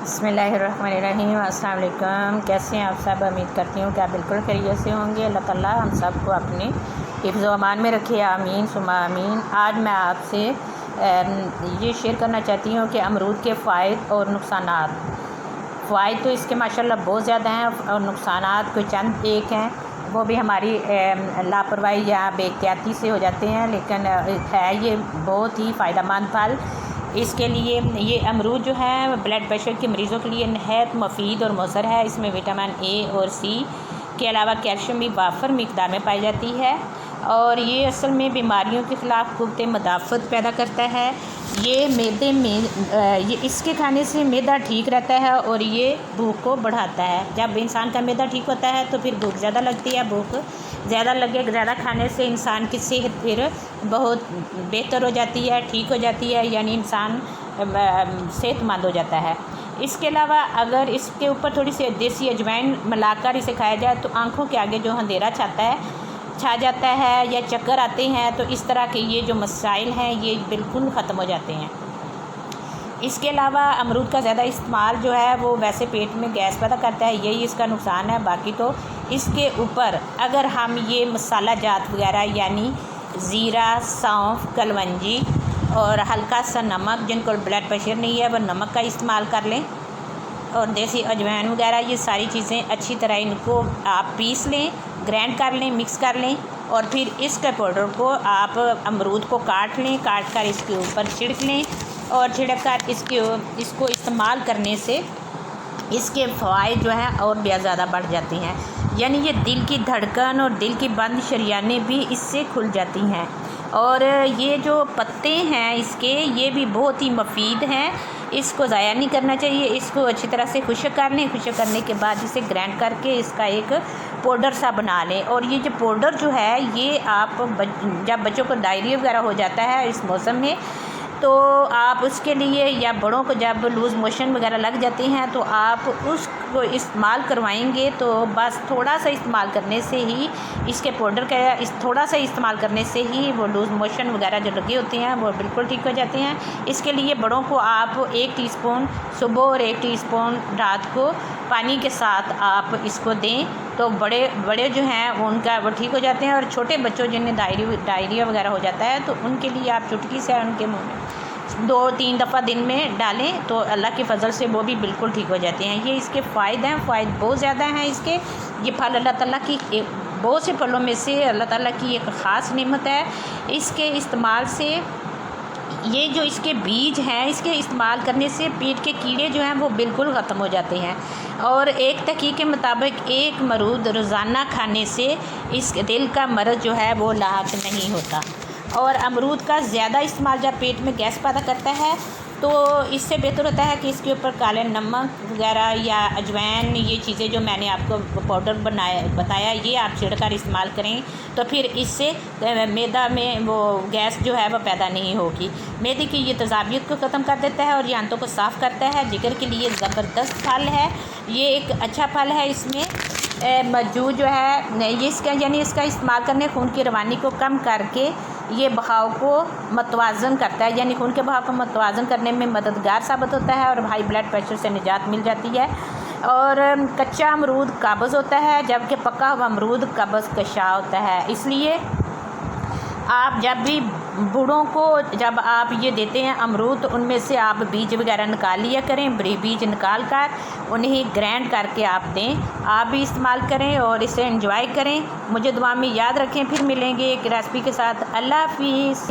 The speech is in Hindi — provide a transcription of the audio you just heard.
बिस्मिल्लाहिर्रहमानिर्रहीम। अस्सलाम वालेकुम। कैसे हैं आप सब? उम्मीद करती हूँ कि आप बिल्कुल खैरियत से होंगे। अल्लाह ताला हम सबको अपने हिफ्ज़ व अमान में रखे, आमीन सुमा आमीन। आज मैं आपसे ये शेयर करना चाहती हूँ कि अमरूद के फ़ायदे और नुकसानात। फ़ायदे तो इसके माशाल्लाह बहुत ज़्यादा हैं और नुकसानात कोई चंद एक हैं, वो भी हमारी लापरवाही या बेहतियाती से हो जाते हैं, लेकिन है ये बहुत ही फ़ायदेमंद फल। इसके लिए ये अमरूद जो है ब्लड प्रेशर के मरीज़ों के लिए नहायत मुफीद और मौसर है। इसमें विटामिन ए और सी के अलावा कैल्शियम भी वाफर मिकदार में पाई जाती है और ये असल में बीमारियों के ख़िलाफ़ क़ुव्वत मुदाफ़त पैदा करता है। ये मैदे में ये इसके खाने से मैदा ठीक रहता है और ये भूख को बढ़ाता है। जब इंसान का मैदा ठीक होता है तो फिर भूख ज़्यादा लगती है। भूख ज़्यादा लगे, ज़्यादा खाने से इंसान की सेहत फिर बहुत बेहतर हो जाती है, ठीक हो जाती है, यानी इंसान सेहतमंद हो जाता है। इसके अलावा अगर इसके ऊपर थोड़ी सी देसी अजवाइन मिलाकर इसे खाया जाए तो आँखों के आगे जो अंधेरा छा जाता है या चक्कर आते हैं, तो इस तरह के ये जो मसाइल हैं ये बिल्कुल ख़त्म हो जाते हैं। इसके अलावा अमरूद का ज़्यादा इस्तेमाल जो है वो वैसे पेट में गैस पैदा करता है, यही इसका नुकसान है। बाकी तो इसके ऊपर अगर हम ये मसाला जात वगैरह यानी ज़ीरा, सौंफ, कलवंजी और हल्का सा नमक, जिनको ब्लड प्रेशर नहीं है वो नमक का इस्तेमाल कर लें, और देसी अजवाइन वगैरह, ये सारी चीज़ें अच्छी तरह इनको आप पीस लें, ग्राइंड कर लें, मिक्स कर लें और फिर इसके पाउडर को आप अमरूद को काट लें, काट कर इसके ऊपर छिड़क लें और छिड़क कर इसको इस्तेमाल करने से इसके फ़वाइद जो हैं और भी ज़्यादा बढ़ जाती हैं। यानी ये दिल की धड़कन और दिल की बंद शरियानें भी इससे खुल जाती हैं। और ये जो पत्ते हैं इसके, ये भी बहुत ही मुफीद हैं, इसको ज़ाया नहीं करना चाहिए। इसको अच्छी तरह से खुश्क कर लें, खुश्क करने के बाद इसे ग्राइंड करके इसका एक पाउडर सा बना लें। और ये जो पाउडर जो है ये आप जब बच्चों को डायरिया वगैरह हो जाता है इस मौसम में, तो आप उसके लिए, या बड़ों को जब लूज़ मोशन वगैरह लग जाते हैं तो आप उसको इस्तेमाल करवाएंगे तो बस थोड़ा सा इस्तेमाल करने से ही इसके पाउडर का थोड़ा सा इस्तेमाल करने से ही वो लूज़ मोशन वगैरह जो लगे होते हैं वो बिल्कुल ठीक हो जाते हैं। इसके लिए बड़ों को आप 1 टीस्पून सुबह और 1 टीस्पून रात को पानी के साथ आप इसको दें तो बड़े जो हैं उनका वो ठीक हो जाते हैं। और छोटे बच्चों जिन्हें डायरिया वगैरह हो जाता है तो उनके लिए आप चुटकी से उनके मुँह में 2-3 दफ़ा दिन में डालें तो अल्लाह के फ़ज़ल से वो भी बिल्कुल ठीक हो जाते हैं। ये इसके फ़ायदे हैं, फ़ायदे बहुत ज़्यादा हैं इसके। ये फल अल्लाह ताला की बहुत से फलों में से अल्लाह ताला की एक ख़ास नेमत है। इसके इस्तेमाल से, ये जो इसके बीज हैं, इसके इस्तेमाल करने से पेट के कीड़े जो हैं वो बिल्कुल ख़त्म हो जाते हैं। और एक तहक़ीक़ के मुताबिक 1 अमरूद रोज़ाना खाने से इस दिल का मर्ज़ जो है वो लाक नहीं होता। और अमरूद का ज़्यादा इस्तेमाल जब पेट में गैस पैदा करता है तो इससे बेहतर होता है कि इसके ऊपर काले नमक वगैरह या अजवाइन, ये चीज़ें जो मैंने आपको पाउडर बताया ये आप छिड़कर इस्तेमाल करें तो फिर इससे मैदा में वो गैस जो है वो पैदा नहीं होगी। मैदे की ये तेज़ाबियत को ख़त्म कर देता है और ये आंतों को साफ़ करता है। जिगर के लिए ज़बरदस्त फल है, ये एक अच्छा फल है। इसमें मौजूद जो है ये इसका यानी इसका इस्तेमाल करने खून की रवानी को कम करके ये बहाव को मतवाज़न करता है, यानी खून के बहाव को मतवाज़न करने में मददगार साबित होता है और हाई ब्लड प्रेशर से निजात मिल जाती है। और कच्चा अमरूद काबज़ होता है जबकि पका हुआ अमरूद कब्ज़ कशा होता है। इसलिए आप जब भी बूढ़ों को जब आप ये देते हैं अमरूद तो उनमें से आप बीज वगैरह निकाल लिया करें, बीज निकाल कर उन्हें ग्राइंड करके आप दें, आप भी इस्तेमाल करें और इसे एंजॉय करें। मुझे दुआ में याद रखें। फिर मिलेंगे एक रेसिपी के साथ। अल्लाह हाफ़िज़।